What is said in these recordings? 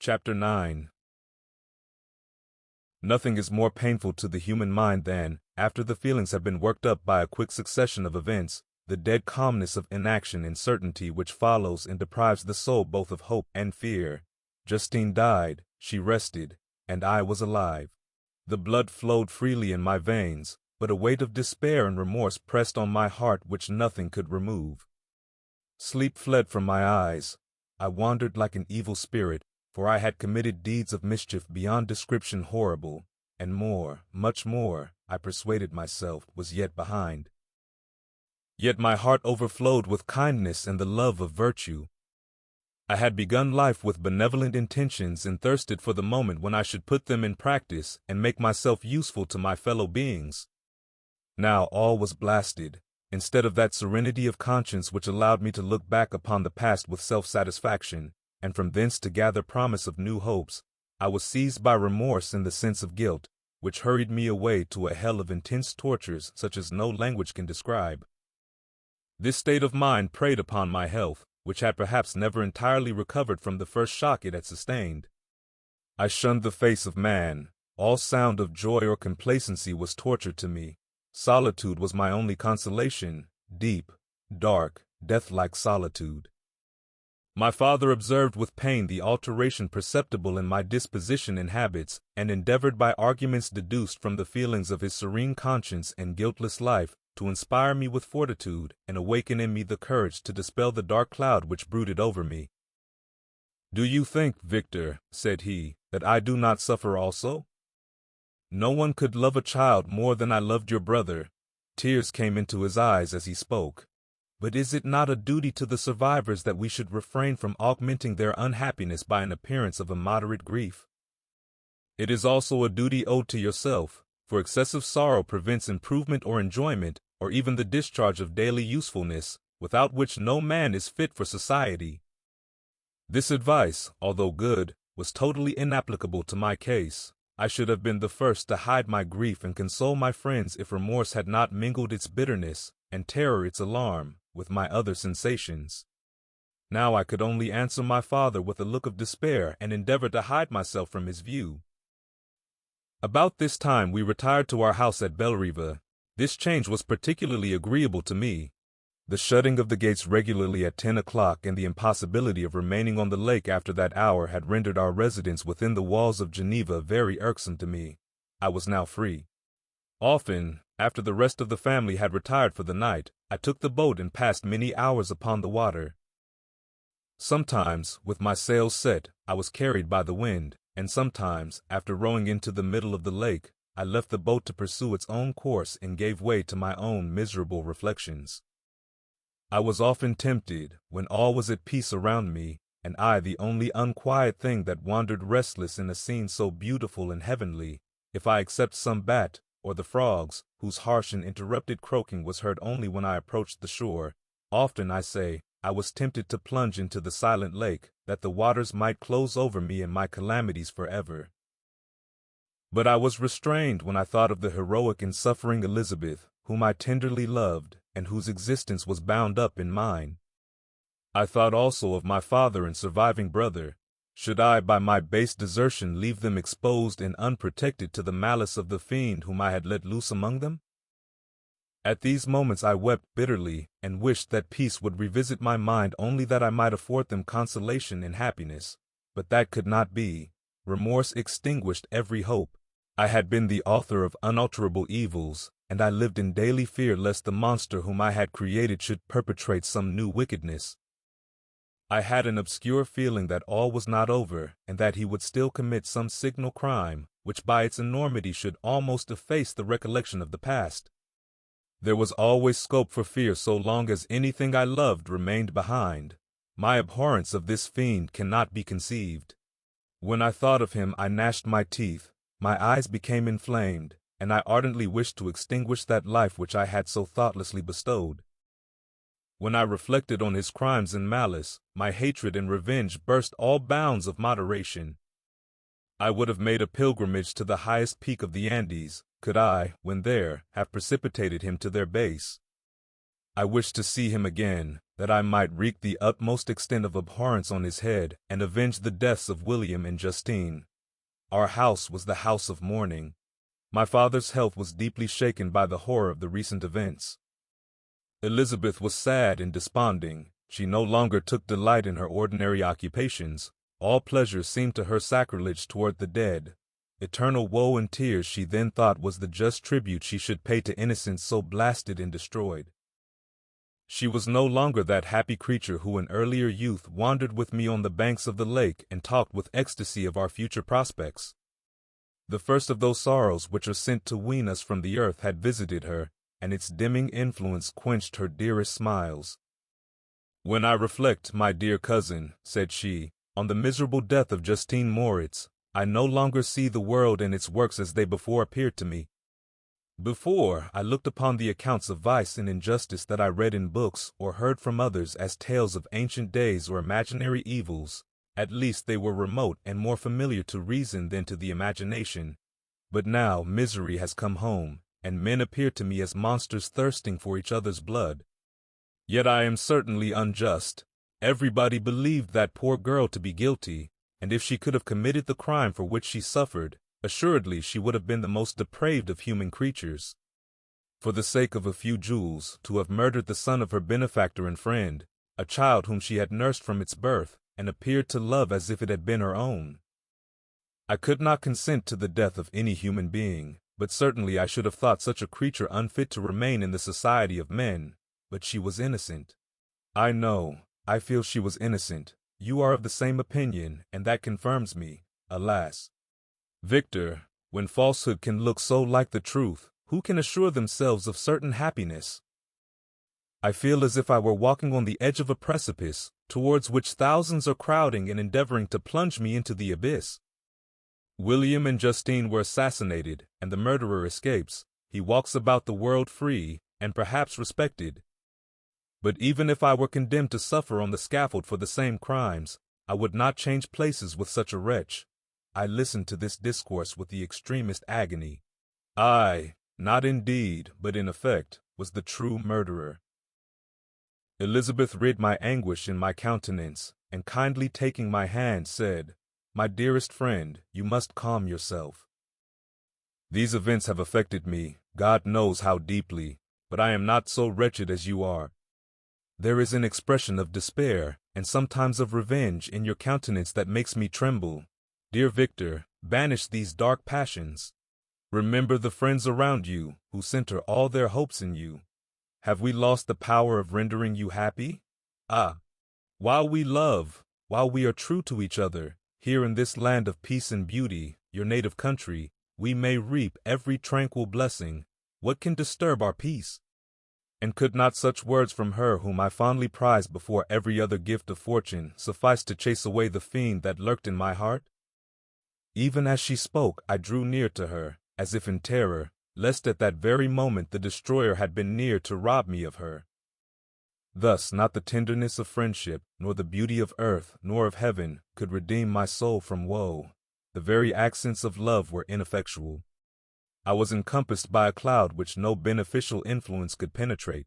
Chapter 9. Nothing is more painful to the human mind than, after the feelings have been worked up by a quick succession of events, the dead calmness of inaction and certainty which follows and deprives the soul both of hope and fear. Justine died, she rested, and I was alive. The blood flowed freely in my veins, but a weight of despair and remorse pressed on my heart which nothing could remove. Sleep fled from my eyes. I wandered like an evil spirit, for I had committed deeds of mischief beyond description horrible, and more, much more, I persuaded myself, was yet behind. Yet my heart overflowed with kindness and the love of virtue. I had begun life with benevolent intentions and thirsted for the moment when I should put them in practice and make myself useful to my fellow beings. Now all was blasted. Instead of that serenity of conscience which allowed me to look back upon the past with self-satisfaction, and from thence to gather promise of new hopes, I was seized by remorse and the sense of guilt, which hurried me away to a hell of intense tortures such as no language can describe. This state of mind preyed upon my health, which had perhaps never entirely recovered from the first shock it had sustained. I shunned the face of man. All sound of joy or complacency was torture to me. Solitude was my only consolation, deep, dark, death-like solitude. My father observed with pain the alteration perceptible in my disposition and habits, and endeavored by arguments deduced from the feelings of his serene conscience and guiltless life to inspire me with fortitude and awaken in me the courage to dispel the dark cloud which brooded over me. "Do you think, Victor," said he, "that I do not suffer also? No one could love a child more than I loved your brother." Tears came into his eyes as he spoke. "But is it not a duty to the survivors that we should refrain from augmenting their unhappiness by an appearance of immoderate grief? It is also a duty owed to yourself, for excessive sorrow prevents improvement or enjoyment, or even the discharge of daily usefulness, without which no man is fit for society." This advice, although good, was totally inapplicable to my case. I should have been the first to hide my grief and console my friends if remorse had not mingled its bitterness, and terror its alarm, with my other sensations. Now I could only answer my father with a look of despair and endeavor to hide myself from his view. About this time we retired to our house at Bellerive. This change was particularly agreeable to me. The shutting of the gates regularly at 10 o'clock and the impossibility of remaining on the lake after that hour had rendered our residence within the walls of Geneva very irksome to me. I was now free. Often, after the rest of the family had retired for the night, I took the boat and passed many hours upon the water. Sometimes, with my sails set, I was carried by the wind, and sometimes, after rowing into the middle of the lake, I left the boat to pursue its own course and gave way to my own miserable reflections. I was often tempted, when all was at peace around me, and I the only unquiet thing that wandered restless in a scene so beautiful and heavenly, if I except some bat, or the frogs, whose harsh and interrupted croaking was heard only when I approached the shore, often, I say, I was tempted to plunge into the silent lake, that the waters might close over me and my calamities forever. But I was restrained when I thought of the heroic and suffering Elizabeth, whom I tenderly loved, and whose existence was bound up in mine. I thought also of my father and surviving brother. Should I by my base desertion leave them exposed and unprotected to the malice of the fiend whom I had let loose among them? At these moments I wept bitterly, and wished that peace would revisit my mind only that I might afford them consolation and happiness. But that could not be. Remorse extinguished every hope. I had been the author of unalterable evils, and I lived in daily fear lest the monster whom I had created should perpetrate some new wickedness. I had an obscure feeling that all was not over, and that he would still commit some signal crime, which by its enormity should almost efface the recollection of the past. There was always scope for fear so long as anything I loved remained behind. My abhorrence of this fiend cannot be conceived. When I thought of him I gnashed my teeth, my eyes became inflamed, and I ardently wished to extinguish that life which I had so thoughtlessly bestowed. When I reflected on his crimes and malice, my hatred and revenge burst all bounds of moderation. I would have made a pilgrimage to the highest peak of the Andes, could I, when there, have precipitated him to their base. I wished to see him again, that I might wreak the utmost extent of abhorrence on his head and avenge the deaths of William and Justine. Our house was the house of mourning. My father's health was deeply shaken by the horror of the recent events. Elizabeth was sad and desponding. She no longer took delight in her ordinary occupations. All pleasure seemed to her sacrilege toward the dead. Eternal woe and tears she then thought was the just tribute she should pay to innocence so blasted and destroyed. She was no longer that happy creature who in earlier youth wandered with me on the banks of the lake and talked with ecstasy of our future prospects. The first of those sorrows which are sent to wean us from the earth had visited her, and its dimming influence quenched her dearest smiles. "When I reflect, my dear cousin," said she, "on the miserable death of Justine Moritz, I no longer see the world and its works as they before appeared to me. Before, I looked upon the accounts of vice and injustice that I read in books or heard from others as tales of ancient days or imaginary evils. At least they were remote and more familiar to reason than to the imagination. But now misery has come home, and men appear to me as monsters thirsting for each other's blood. Yet I am certainly unjust. Everybody believed that poor girl to be guilty, and if she could have committed the crime for which she suffered, assuredly she would have been the most depraved of human creatures. For the sake of a few jewels, to have murdered the son of her benefactor and friend, a child whom she had nursed from its birth, and appeared to love as if it had been her own. I could not consent to the death of any human being, but certainly I should have thought such a creature unfit to remain in the society of men. But she was innocent. I know, I feel she was innocent. You are of the same opinion, and that confirms me, alas. Victor, when falsehood can look so like the truth, who can assure themselves of certain happiness? I feel as if I were walking on the edge of a precipice, towards which thousands are crowding and endeavoring to plunge me into the abyss. William and Justine were assassinated, and the murderer escapes. He walks about the world free, and perhaps respected. But even if I were condemned to suffer on the scaffold for the same crimes, I would not change places with such a wretch. I listened to this discourse with the extremest agony. I, not in deed, but in effect, was the true murderer. Elizabeth read my anguish in my countenance, and kindly taking my hand said, "My dearest friend, you must calm yourself. These events have affected me, God knows how deeply, but I am not so wretched as you are. There is an expression of despair, and sometimes of revenge, in your countenance that makes me tremble. Dear Victor, banish these dark passions. Remember the friends around you, who center all their hopes in you. Have we lost the power of rendering you happy? Ah, while we love, while we are true to each other, here in this land of peace and beauty, your native country, we may reap every tranquil blessing. What can disturb our peace? And could not such words from her whom I fondly prized before every other gift of fortune suffice to chase away the fiend that lurked in my heart? Even as she spoke, I drew near to her, as if in terror, lest at that very moment the destroyer had been near to rob me of her. Thus not the tenderness of friendship, nor the beauty of earth, nor of heaven, could redeem my soul from woe. The very accents of love were ineffectual. I was encompassed by a cloud which no beneficial influence could penetrate.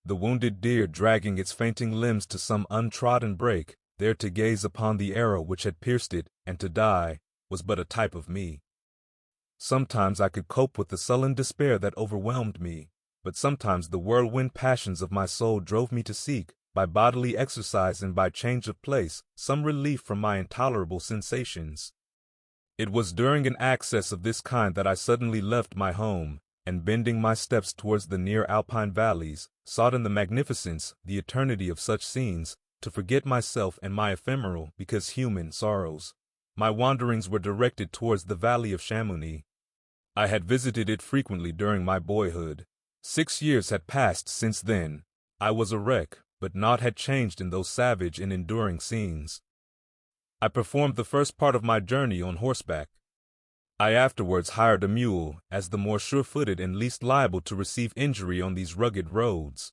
The wounded deer dragging its fainting limbs to some untrodden brake, there to gaze upon the arrow which had pierced it, and to die, was but a type of me. Sometimes I could cope with the sullen despair that overwhelmed me, but sometimes the whirlwind passions of my soul drove me to seek, by bodily exercise and by change of place, some relief from my intolerable sensations. It was during an access of this kind that I suddenly left my home, and bending my steps towards the near alpine valleys, sought in the magnificence, the eternity of such scenes, to forget myself and my ephemeral, because human, sorrows. My wanderings were directed towards the valley of Chamonix. I had visited it frequently during my boyhood. 6 years had passed since then. I was a wreck, but naught had changed in those savage and enduring scenes. I performed the first part of my journey on horseback. I afterwards hired a mule, as the more sure-footed and least liable to receive injury on these rugged roads.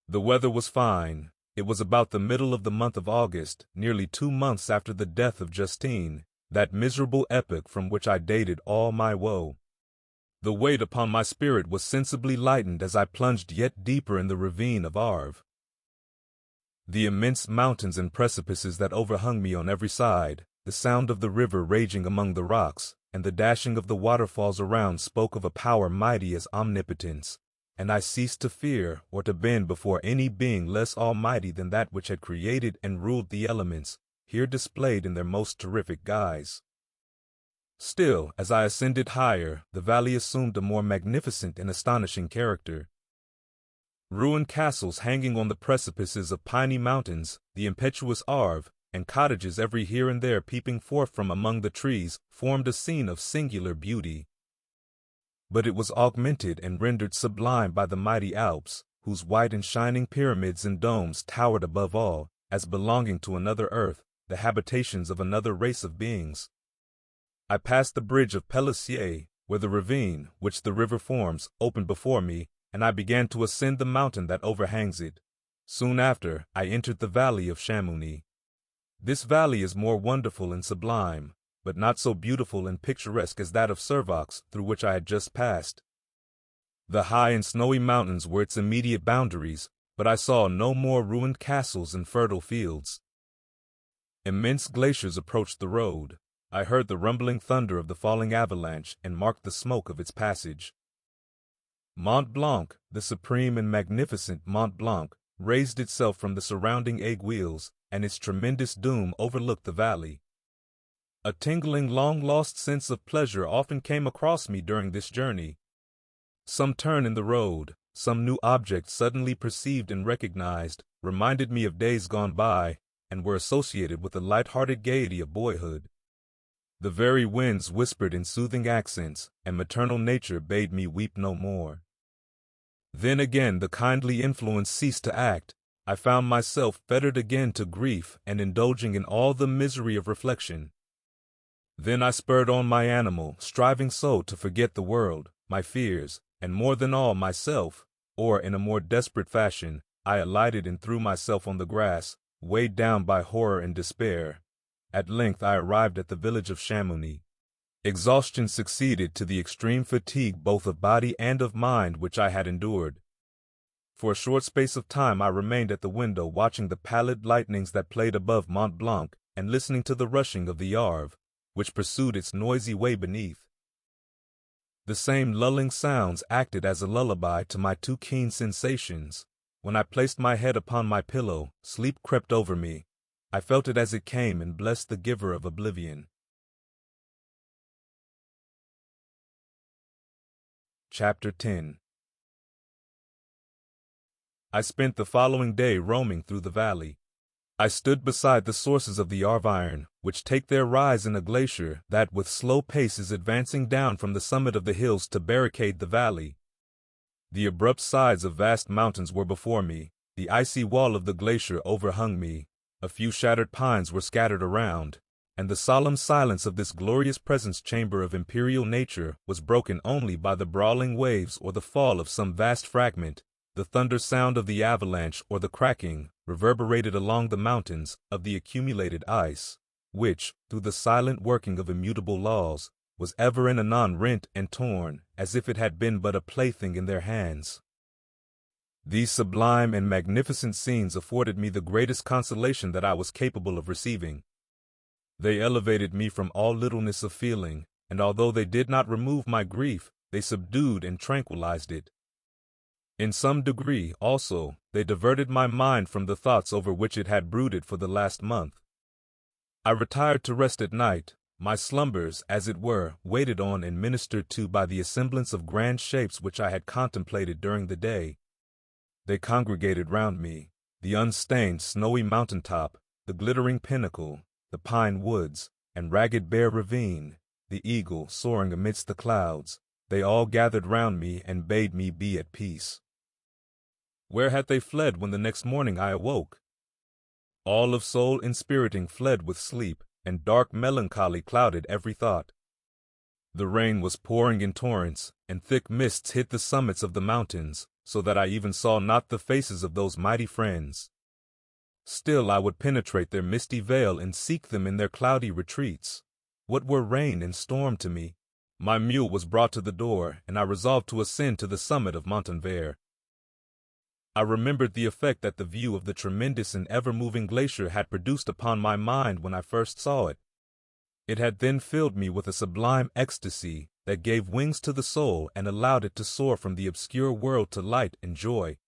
The weather was fine. It was about the middle of the month of August, nearly 2 months after the death of Justine, that miserable epoch from which I dated all my woe. The weight upon my spirit was sensibly lightened as I plunged yet deeper in the ravine of Arve. The immense mountains and precipices that overhung me on every side, the sound of the river raging among the rocks, and the dashing of the waterfalls around spoke of a power mighty as omnipotence, and I ceased to fear or to bend before any being less almighty than that which had created and ruled the elements, here displayed in their most terrific guise. Still, as I ascended higher, the valley assumed a more magnificent and astonishing character. Ruined castles hanging on the precipices of piny mountains, the impetuous Arve, and cottages every here and there peeping forth from among the trees, formed a scene of singular beauty. But it was augmented and rendered sublime by the mighty Alps, whose white and shining pyramids and domes towered above all, as belonging to another earth, the habitations of another race of beings. I passed the bridge of Pellicier, where the ravine, which the river forms, opened before me, and I began to ascend the mountain that overhangs it. Soon after, I entered the valley of Chamouni. This valley is more wonderful and sublime, but not so beautiful and picturesque as that of Servox, through which I had just passed. The high and snowy mountains were its immediate boundaries, but I saw no more ruined castles and fertile fields. Immense glaciers approached the road. I heard the rumbling thunder of the falling avalanche and marked the smoke of its passage. Mont Blanc, the supreme and magnificent Mont Blanc, raised itself from the surrounding aiguilles, and its tremendous dome overlooked the valley. A tingling, long-lost sense of pleasure often came across me during this journey. Some turn in the road, some new object suddenly perceived and recognized, reminded me of days gone by, and were associated with the light-hearted gaiety of boyhood. The very winds whispered in soothing accents, and maternal nature bade me weep no more. Then again the kindly influence ceased to act. I found myself fettered again to grief and indulging in all the misery of reflection. Then I spurred on my animal, striving so to forget the world, my fears, and more than all myself, or in a more desperate fashion, I alighted and threw myself on the grass, weighed down by horror and despair. At length I arrived at the village of Chamouni. Exhaustion succeeded to the extreme fatigue both of body and of mind which I had endured. For a short space of time I remained at the window watching the pallid lightnings that played above Mont Blanc and listening to the rushing of the Arve, which pursued its noisy way beneath. The same lulling sounds acted as a lullaby to my too keen sensations. When I placed my head upon my pillow, sleep crept over me. I felt it as it came and blessed the giver of oblivion. Chapter 10. I spent the following day roaming through the valley. I stood beside the sources of the Arve, which take their rise in a glacier that with slow pace is advancing down from the summit of the hills to barricade the valley. The abrupt sides of vast mountains were before me, the icy wall of the glacier overhung me, a few shattered pines were scattered around, and the solemn silence of this glorious presence chamber of imperial nature was broken only by the brawling waves or the fall of some vast fragment, the thunder sound of the avalanche or the cracking, reverberated along the mountains, of the accumulated ice, which, through the silent working of immutable laws, was ever and anon rent and torn, as if it had been but a plaything in their hands. These sublime and magnificent scenes afforded me the greatest consolation that I was capable of receiving. They elevated me from all littleness of feeling, and although they did not remove my grief, they subdued and tranquilized it. In some degree, also, they diverted my mind from the thoughts over which it had brooded for the last month. I retired to rest at night, my slumbers, as it were, waited on and ministered to by the assemblance of grand shapes which I had contemplated during the day. They congregated round me, the unstained snowy mountain top, the glittering pinnacle, the pine woods, and ragged bare ravine, the eagle soaring amidst the clouds. They all gathered round me and bade me be at peace. Where had they fled when the next morning I awoke? All of soul inspiriting fled with sleep, and dark melancholy clouded every thought. The rain was pouring in torrents, and thick mists hid the summits of the mountains, so that I even saw not the faces of those mighty friends. Still I would penetrate their misty veil and seek them in their cloudy retreats. What were rain and storm to me? My mule was brought to the door, and I resolved to ascend to the summit of Montanvert. I remembered the effect that the view of the tremendous and ever-moving glacier had produced upon my mind when I first saw it. It had then filled me with a sublime ecstasy that gave wings to the soul and allowed it to soar from the obscure world to light and joy.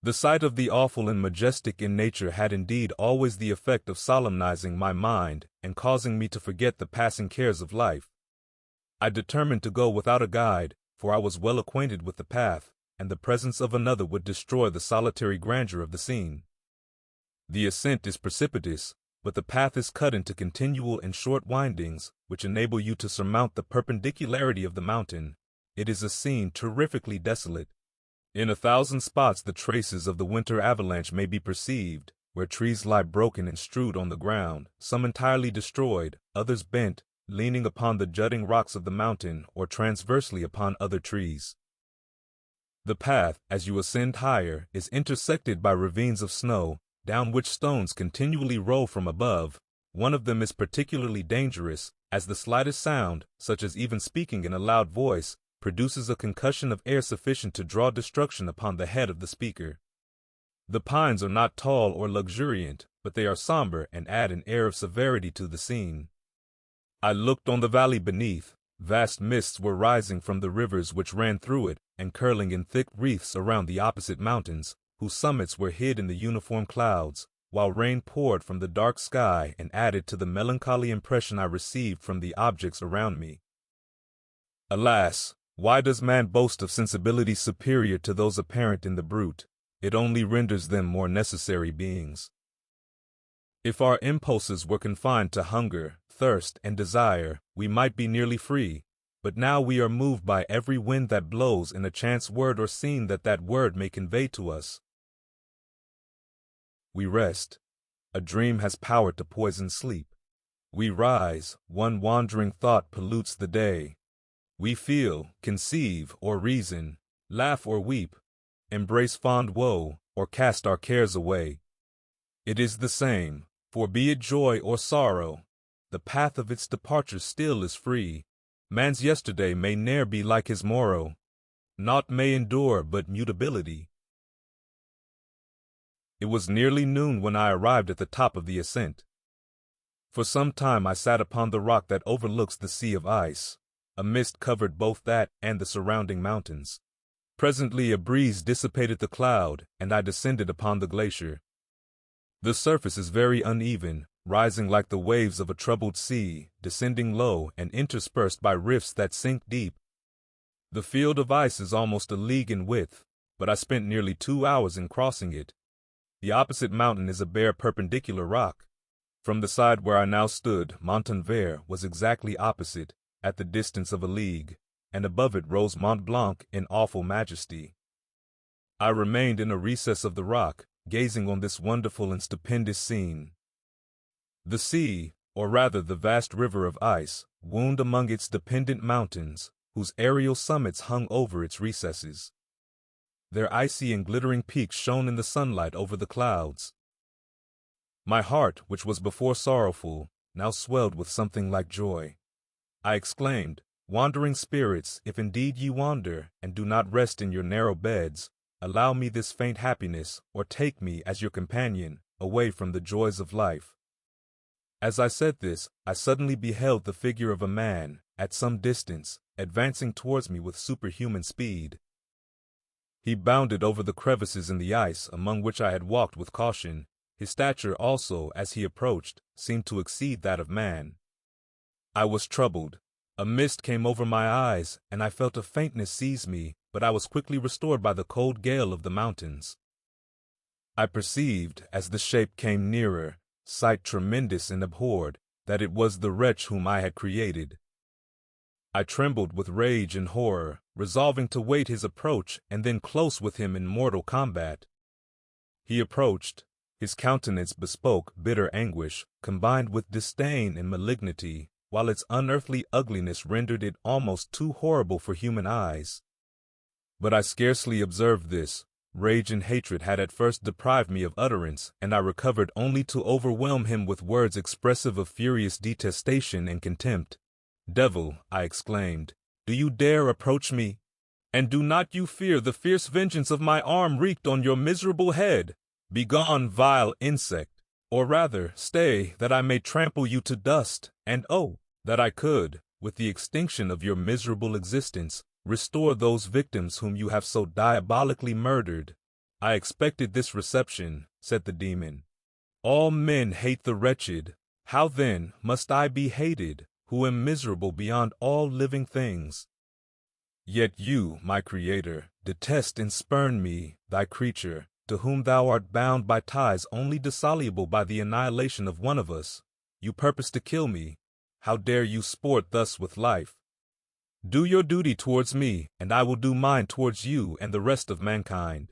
The sight of the awful and majestic in nature had indeed always the effect of solemnizing my mind and causing me to forget the passing cares of life. I determined to go without a guide, for I was well acquainted with the path, and the presence of another would destroy the solitary grandeur of the scene. The ascent is precipitous, but the path is cut into continual and short windings, which enable you to surmount the perpendicularity of the mountain. It is a scene terrifically desolate. In 1,000 spots the traces of the winter avalanche may be perceived, where trees lie broken and strewed on the ground, some entirely destroyed, others bent, leaning upon the jutting rocks of the mountain or transversely upon other trees. The path, as you ascend higher, is intersected by ravines of snow, down which stones continually roll from above. One of them is particularly dangerous, as the slightest sound, such as even speaking in a loud voice, produces a concussion of air sufficient to draw destruction upon the head of the speaker. The pines are not tall or luxuriant, but they are somber and add an air of severity to the scene. I looked on the valley beneath. Vast mists were rising from the rivers which ran through it, and curling in thick wreaths around the opposite mountains, whose summits were hid in the uniform clouds, while rain poured from the dark sky and added to the melancholy impression I received from the objects around me. Alas, why does man boast of sensibilities superior to those apparent in the brute? It only renders them more necessary beings. If our impulses were confined to hunger, thirst, and desire, we might be nearly free, but now we are moved by every wind that blows in a chance word or scene that word may convey to us. We rest. A dream has power to poison sleep. We rise. One wandering thought pollutes the day. We feel, conceive, or reason, laugh or weep, embrace fond woe, or cast our cares away. It is the same, for be it joy or sorrow, the path of its departure still is free. Man's yesterday may ne'er be like his morrow. Naught may endure but mutability. It was nearly noon when I arrived at the top of the ascent. For some time I sat upon the rock that overlooks the sea of ice. A mist covered both that and the surrounding mountains. Presently a breeze dissipated the cloud, and I descended upon the glacier. The surface is very uneven, rising like the waves of a troubled sea, descending low and interspersed by rifts that sink deep. The field of ice is almost a league in width, but I spent nearly 2 hours in crossing it. The opposite mountain is a bare perpendicular rock. From the side where I now stood, Montanvert was exactly opposite, at the distance of a league, and above it rose Mont Blanc in awful majesty. I remained in a recess of the rock, gazing on this wonderful and stupendous scene. The sea, or rather the vast river of ice, wound among its dependent mountains, whose aerial summits hung over its recesses. Their icy and glittering peaks shone in the sunlight over the clouds. My heart, which was before sorrowful, now swelled with something like joy. I exclaimed, "Wandering spirits, if indeed ye wander, and do not rest in your narrow beds, allow me this faint happiness, or take me as your companion, away from the joys of life." As I said this, I suddenly beheld the figure of a man, at some distance, advancing towards me with superhuman speed. He bounded over the crevices in the ice among which I had walked with caution. His stature also, as he approached, seemed to exceed that of man. I was troubled. A mist came over my eyes, and I felt a faintness seize me, but I was quickly restored by the cold gale of the mountains. I perceived, as the shape came nearer, sight tremendous and abhorred, that it was the wretch whom I had created. I trembled with rage and horror, resolving to wait his approach and then close with him in mortal combat. He approached. His countenance bespoke bitter anguish, combined with disdain and malignity, while its unearthly ugliness rendered it almost too horrible for human eyes. But I scarcely observed this. Rage and hatred had at first deprived me of utterance, and I recovered only to overwhelm him with words expressive of furious detestation and contempt. Devil, I exclaimed, do you dare approach me? And do not you fear the fierce vengeance of my arm wreaked on your miserable head? Begone, vile insect! Or rather, stay, that I may trample you to dust, and oh, that I could, with the extinction of your miserable existence, restore those victims whom you have so diabolically murdered. I expected this reception, said the demon. All men hate the wretched. How then must I be hated, who am miserable beyond all living things? Yet you, my Creator, detest and spurn me, thy creature, to whom thou art bound by ties only dissoluble by the annihilation of one of us. You purpose to kill me. How dare you sport thus with life? Do your duty towards me, and I will do mine towards you and the rest of mankind.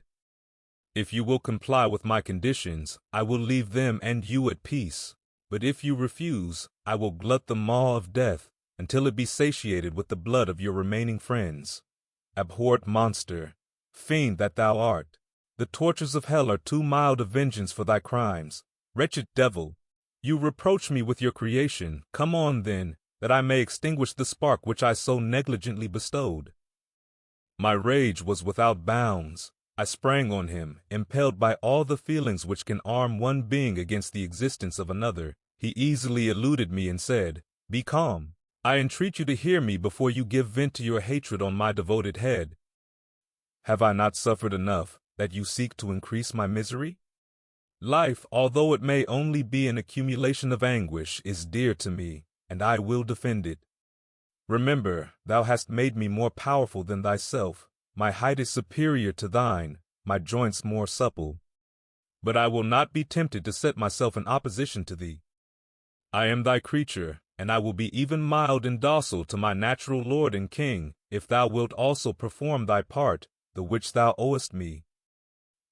If you will comply with my conditions, I will leave them and you at peace. But if you refuse, I will glut the maw of death, until it be satiated with the blood of your remaining friends. Abhorred monster, fiend that thou art, the tortures of hell are too mild a vengeance for thy crimes. Wretched devil, you reproach me with your creation. Come on, then, that I may extinguish the spark which I so negligently bestowed. My rage was without bounds. I sprang on him, impelled by all the feelings which can arm one being against the existence of another. He easily eluded me and said, "Be calm. I entreat you to hear me before you give vent to your hatred on my devoted head. Have I not suffered enough, that you seek to increase my misery? Life, although it may only be an accumulation of anguish, is dear to me, and I will defend it. Remember, thou hast made me more powerful than thyself. My height is superior to thine, my joints more supple. But I will not be tempted to set myself in opposition to thee. I am thy creature, and I will be even mild and docile to my natural lord and king, if thou wilt also perform thy part, the which thou owest me.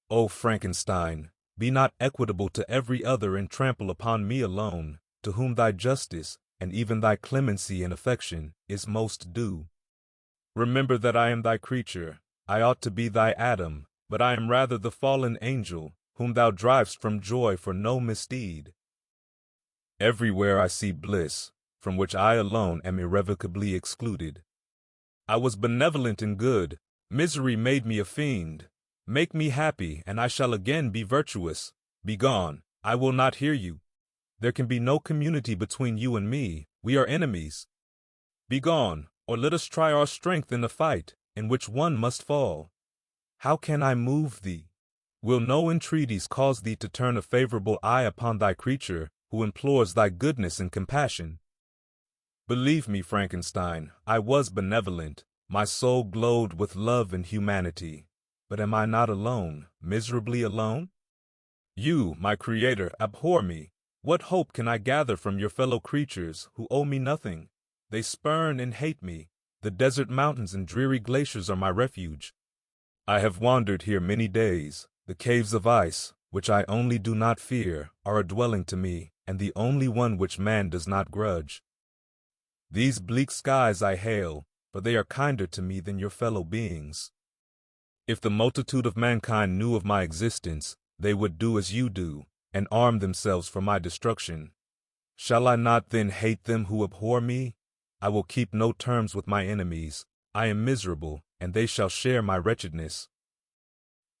O Frankenstein, be not equitable to every other and trample upon me alone, to whom thy justice, and even thy clemency and affection, is most due. Remember that I am thy creature. I ought to be thy Adam, but I am rather the fallen angel, whom thou drivest from joy for no misdeed. Everywhere I see bliss, from which I alone am irrevocably excluded. I was benevolent and good. Misery made me a fiend. Make me happy, and I shall again be virtuous. Begone, I will not hear you. There can be no community between you and me. We are enemies. Begone, or let us try our strength in a fight, in which one must fall. How can I move thee? Will no entreaties cause thee to turn a favorable eye upon thy creature, who implores thy goodness and compassion? Believe me, Frankenstein, I was benevolent. My soul glowed with love and humanity. But am I not alone, miserably alone? You, my Creator, abhor me. What hope can I gather from your fellow creatures, who owe me nothing? They spurn and hate me. The desert mountains and dreary glaciers are my refuge. I have wandered here many days. The caves of ice, which I only do not fear, are a dwelling to me, and the only one which man does not grudge. These bleak skies I hail, for they are kinder to me than your fellow beings. If the multitude of mankind knew of my existence, they would do as you do, and arm themselves for my destruction. Shall I not then hate them who abhor me? I will keep no terms with my enemies. I am miserable, and they shall share my wretchedness.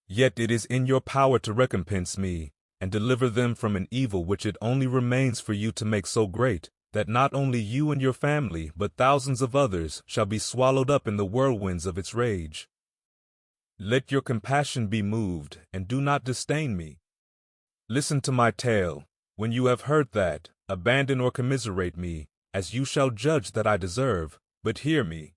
Yet it is in your power to recompense me, and deliver them from an evil which it only remains for you to make so great, that not only you and your family, but thousands of others, shall be swallowed up in the whirlwinds of its rage. Let your compassion be moved, and do not disdain me. Listen to my tale. When you have heard that, abandon or commiserate me, as you shall judge that I deserve, but hear me.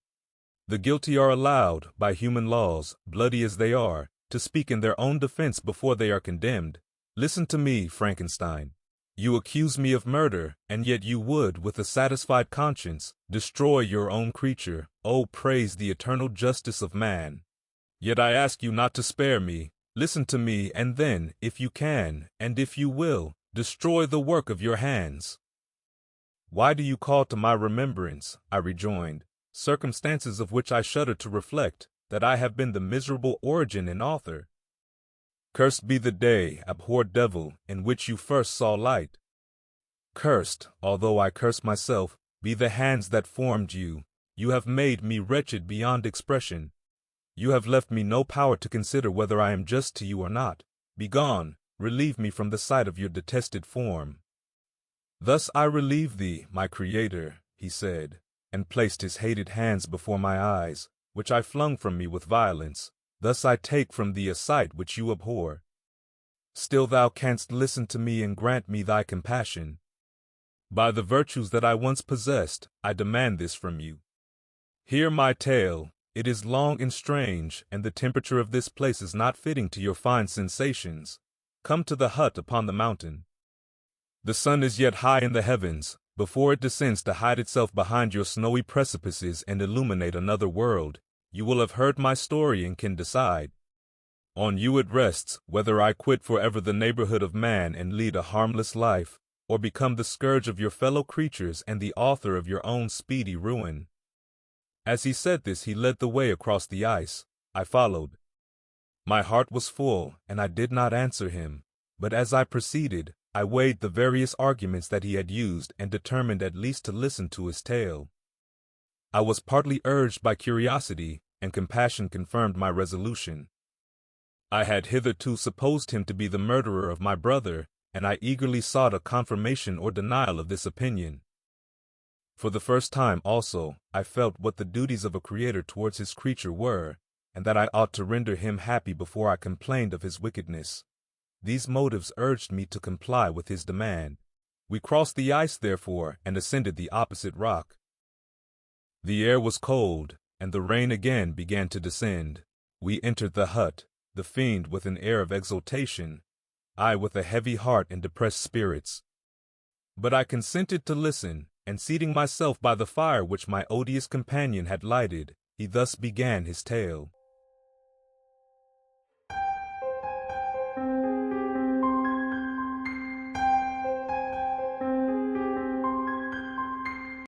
The guilty are allowed, by human laws, bloody as they are, to speak in their own defense before they are condemned. Listen to me, Frankenstein. You accuse me of murder, and yet you would, with a satisfied conscience, destroy your own creature. Oh, praise the eternal justice of man. Yet I ask you not to spare me. Listen to me, and then, if you can, and if you will, destroy the work of your hands. Why do you call to my remembrance, I rejoined, circumstances of which I shudder to reflect, that I have been the miserable origin and author? Cursed be the day, abhorred devil, in which you first saw light. Cursed, although I curse myself, be the hands that formed you. You have made me wretched beyond expression. You have left me no power to consider whether I am just to you or not. Begone, relieve me from the sight of your detested form. Thus I relieve thee, my Creator, he said, and placed his hated hands before my eyes, which I flung from me with violence. Thus I take from thee a sight which you abhor. Still thou canst listen to me and grant me thy compassion. By the virtues that I once possessed, I demand this from you. Hear my tale. It is long and strange, and the temperature of this place is not fitting to your fine sensations. Come to the hut upon the mountain. The sun is yet high in the heavens, before it descends to hide itself behind your snowy precipices and illuminate another world. You will have heard my story and can decide. On you it rests, whether I quit forever the neighborhood of man and lead a harmless life, or become the scourge of your fellow creatures and the author of your own speedy ruin. As he said this, he led the way across the ice. I followed. My heart was full, and I did not answer him, but as I proceeded, I weighed the various arguments that he had used and determined at least to listen to his tale. I was partly urged by curiosity, and compassion confirmed my resolution. I had hitherto supposed him to be the murderer of my brother, and I eagerly sought a confirmation or denial of this opinion. For the first time, also, I felt what the duties of a creator towards his creature were, and that I ought to render him happy before I complained of his wickedness. These motives urged me to comply with his demand. We crossed the ice, therefore, and ascended the opposite rock. The air was cold, and the rain again began to descend. We entered the hut, the fiend with an air of exultation, I with a heavy heart and depressed spirits. But I consented to listen, and seating myself by the fire which my odious companion had lighted, he thus began his tale.